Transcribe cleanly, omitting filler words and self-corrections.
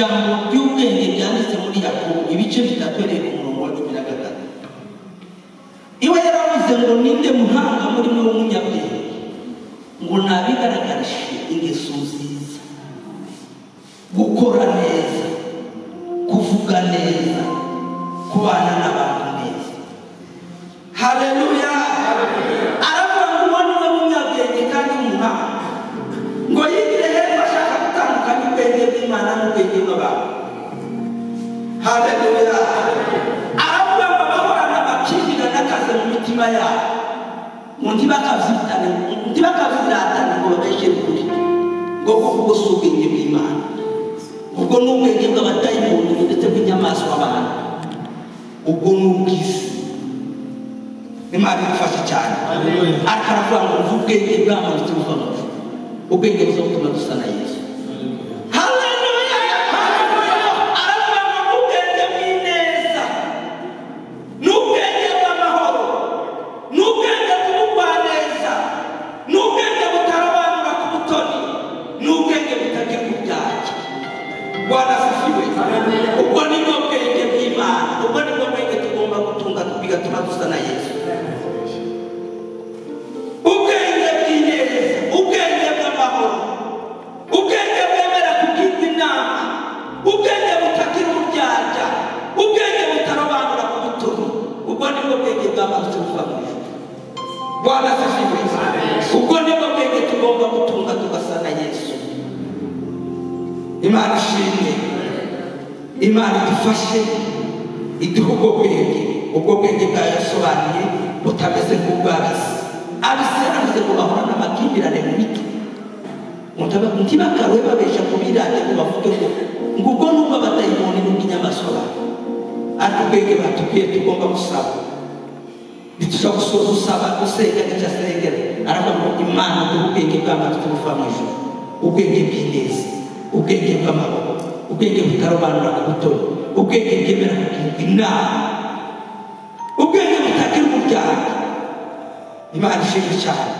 ijambo ry'ubwenge ryanditse muri Yakobo ibice bitatu ku murongo wa 13. Iwe yaravuze ngo ninde muhanga muri mwe w'umunyabwenge ngo nabigaragarishe ingeso nziza, gukora neza, kuvuga neza, kubana n'abantu neza. Haleluya. Aravuga ngo umuntu w'umunyabwenge kandi umuhanga ngo yigire hepfo ashaka gutandukanya ubwenge bw'Imana n'ubwenge bw'abantu. Haleluya. Aravuga ngo abahorana amakimbirane akaze mu mitima yabo ngo ntibakaziratane ngo babeshe ukuri ngo kuko si ubwenge bw'Imana, ubwo ni ubwenge bw'abadayimoni ndetse bw'inyamaswa abantu, ubwo ni ubw'isi. Imana idufashe cyane. Ariko aravuga ngo ubwenge bwamanutse buva mu ijuru, ubwenge buzatuma dusa na Yesu. Haleluya. Aravuga ngo ubwenge bw'ineza, n'ubwenge bw'amahoro, n'ubwenge bw'ubugwaneza, n'ubwenge butarobanura ku butoni, n'ubwenge butagira uburyarya. Bwana asifiwe. Ubwo ni bwo bwenge bw'Imana, ubwo ni bwo bwenge tugomba gutunga bigatuma dusa na Yesu. Ubwenge bw'ineza, ubwenge bw'amahoro, ubwenge bwemera kugirwa inama, ubwenge butagira uburyarya, ubwenge butarobanura ku butoni, ubwo ni bwo bwenge bwamanutse buva mu ijuru. Bwana asifiwe. Ubwo ni bwo bwenge tugomba gutunga tugasa na Yesu. Imana ishimwe. Imana idufashe iduhe ubwo bwenge. Ubwo bwenge bwayasobanuye butameze nk'ubw'abisi. Abisi yaravuze ngo bahorana amakimbirane mu mito, ntibakaruhe babesha ku birane ngo bavuge ngo ubwo n'ubwo abadayimoni n'ubw'inyamaswa abantu. Ariko ubwenge batubwiye tugomba gusaba, bituja gusoza usaba usenga n'icyo asengera. Aravuga ngo Imana duhe ubwenge bw'amatwi buva mu ijuru, ubwenge bw'ineza, ubwenge bw'amahoro, ubwenge butarobanura ku butoni, ubwenge bwemera kugirwa inama, ubwenge butagira uburyarya. Imana ishimwe cyane.